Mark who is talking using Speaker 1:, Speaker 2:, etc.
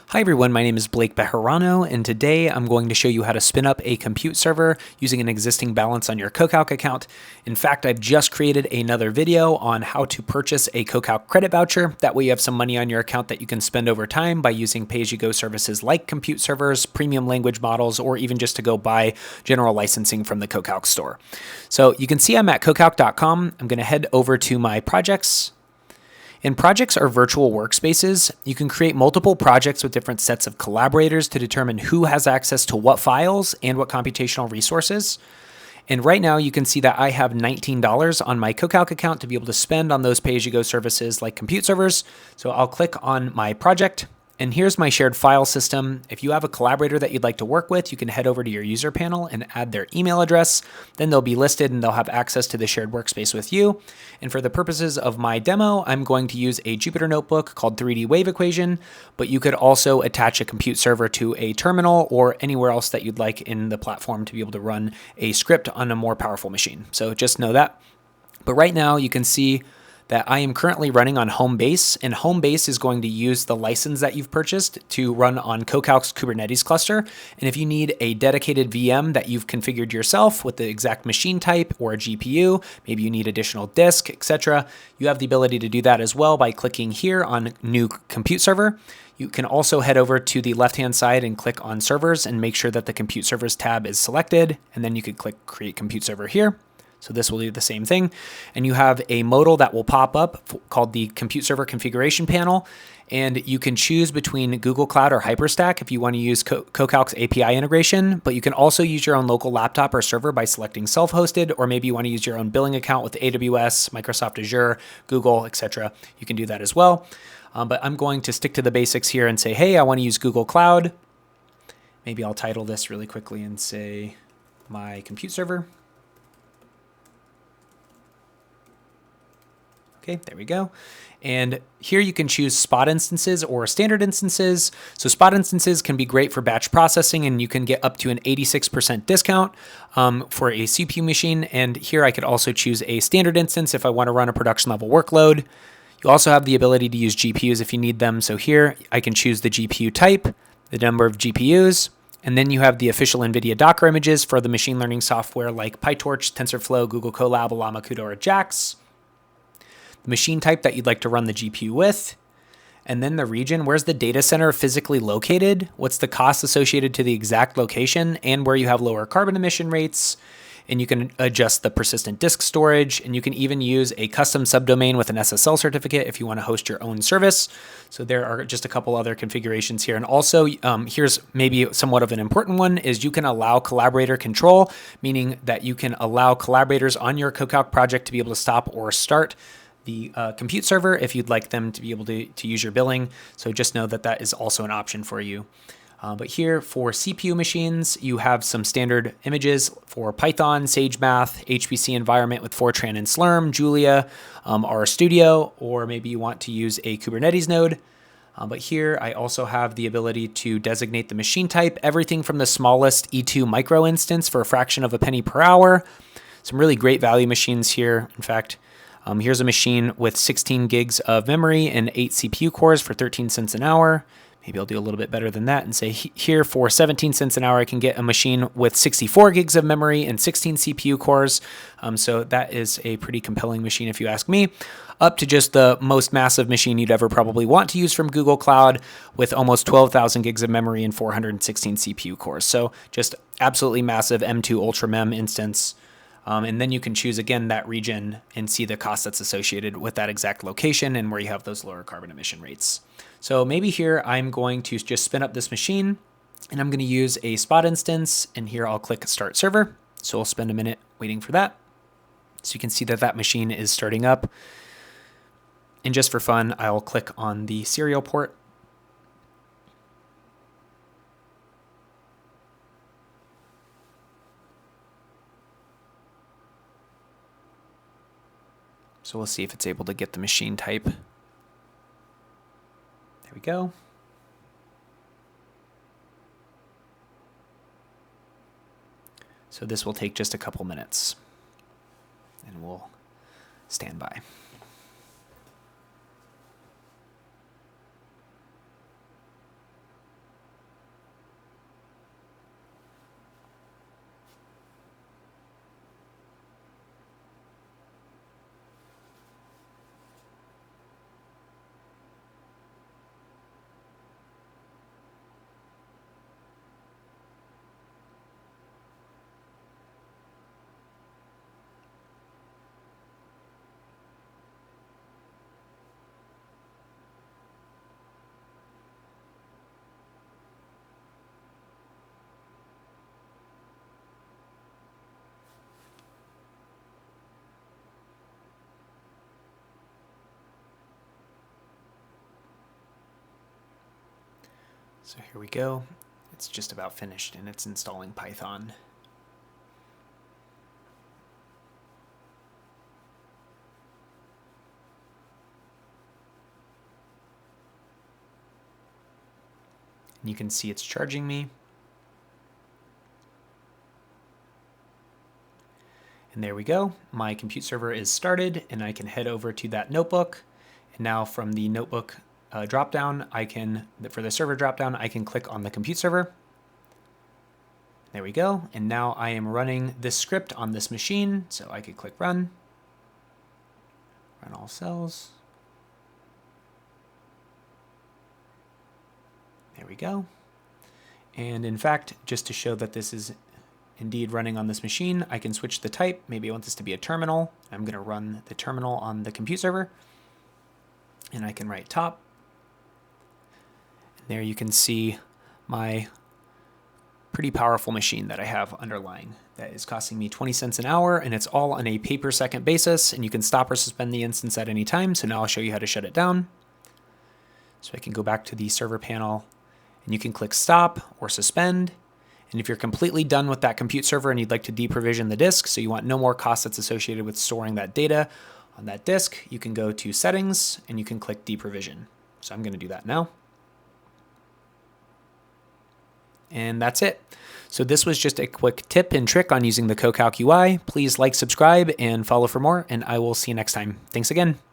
Speaker 1: Hi everyone, my name is Blaec Bejarano, and today I'm going to show you how to spin up a compute server using an existing balance on your CoCalc account. In fact, I've just created another video on how to purchase a CoCalc credit voucher. That way you have some money on your account that you can spend over time by using pay-as-you-go services like compute servers, premium language models, or even just to go buy general licensing from the CoCalc store. So you can see I'm at CoCalc.com. I'm going to head over to my projects. And projects are virtual workspaces. You can create multiple projects with different sets of collaborators to determine who has access to what files and what computational resources. And right now you can see that I have $19 on my CoCalc account to be able to spend on those pay-as-you-go services like compute servers. So I'll click on my project. And here's my shared file system. If you have a collaborator that you'd like to work with, you can head over to your user panel and add their email address. Then they'll be listed and they'll have access to the shared workspace with you. And for the purposes of my demo, I'm going to use a Jupyter notebook called 3D Wave Equation, but you could also attach a compute server to a terminal or anywhere else that you'd like in the platform to be able to run a script on a more powerful machine. So just know that. But right now you can see that I am currently running on Homebase, and Homebase is going to use the license that you've purchased to run on CoCalc's Kubernetes cluster. And if you need a dedicated VM that you've configured yourself with the exact machine type or a GPU, maybe you need additional disk, etc., you have the ability to do that as well by clicking here on New Compute Server. You can also head over to the left-hand side and click on Servers and make sure that the Compute Servers tab is selected, and then you could click Create Compute Server here. So this will do the same thing. And you have a modal that will pop up called the Compute Server Configuration Panel. And you can choose between Google Cloud or HyperStack if you want to use CoCalc's API integration, but you can also use your own local laptop or server by selecting self-hosted, or maybe you want to use your own billing account with AWS, Microsoft Azure, Google, etc. You can do that as well. But I'm going to stick to the basics here and say, hey, I want to use Google Cloud. Maybe I'll title this really quickly and say my compute server. Okay, there we go. And here you can choose spot instances or standard instances. So spot instances can be great for batch processing, and you can get up to an 86% discount for a CPU machine. And here I could also choose a standard instance if I want to run a production level workload. You also have the ability to use GPUs if you need them. So here I can choose the GPU type, the number of GPUs, and then you have the official NVIDIA Docker images for the machine learning software like PyTorch, TensorFlow, Google Colab, Llama, Cudo, or JAX. The machine type that you'd like to run the GPU with, and then the region. Where's the data center physically located? What's the cost associated to the exact location, and where you have lower carbon emission rates. And you can adjust the persistent disk storage, and you can even use a custom subdomain with an SSL certificate if you want to host your own service. So there are just a couple other configurations here. And also here's maybe somewhat of an important one is you can allow collaborator control, meaning that you can allow collaborators on your CoCalc project to be able to stop or start the compute server if you'd like them to be able to use your billing. So just know that that is also an option for you. But here for CPU machines, you have some standard images for Python, SageMath, HPC environment with Fortran and Slurm, Julia, RStudio, or maybe you want to use a Kubernetes node. But here I also have the ability to designate the machine type, everything from the smallest E2 micro instance for a fraction of a penny per hour. Some really great value machines here. In fact, here's a machine with 16 gigs of memory and 8 CPU cores for 13 cents an hour. Maybe I'll do a little bit better than that and say here for 17 cents an hour, I can get a machine with 64 gigs of memory and 16 CPU cores. So that is a pretty compelling machine if you ask me, up to just the most massive machine you'd ever probably want to use from Google Cloud with almost 12,000 gigs of memory and 416 CPU cores. So just absolutely massive M2 Ultra Mem instance. And then you can choose again that region and see the cost that's associated with that exact location and where you have those lower carbon emission rates. So maybe here I'm going to just spin up this machine, and I'm going to use a spot instance, and here I'll click Start Server. So I'll spend a minute waiting for that. So you can see that that machine is starting up. And just for fun, I'll click on the serial port. So we'll see if it's able to get the machine type. There we go. So this will take just a couple minutes, and we'll stand by. So here we go. It's just about finished and it's installing Python. And you can see it's charging me. And there we go. My compute server is started and I can head over to that notebook. And now from the notebook dropdown, for the server dropdown, I can click on the compute server. There we go. And now I am running this script on this machine. So I could click run all cells. There we go. And in fact, just to show that this is indeed running on this machine, I can switch the type. Maybe I want this to be a terminal. I'm going to run the terminal on the compute server. And I can write top. And there you can see my pretty powerful machine that I have underlying that is costing me 20 cents an hour, and it's all on a pay per second basis, and you can stop or suspend the instance at any time. So now I'll show you how to shut it down. So I can go back to the server panel and you can click stop or suspend. And if you're completely done with that compute server and you'd like to deprovision the disk, so you want no more costs that's associated with storing that data on that disk, you can go to settings and you can click deprovision. So I'm going to do that now. And that's it. So this was just a quick tip and trick on using the CoCalc UI. Please like, subscribe, and follow for more, and I will see you next time. Thanks again.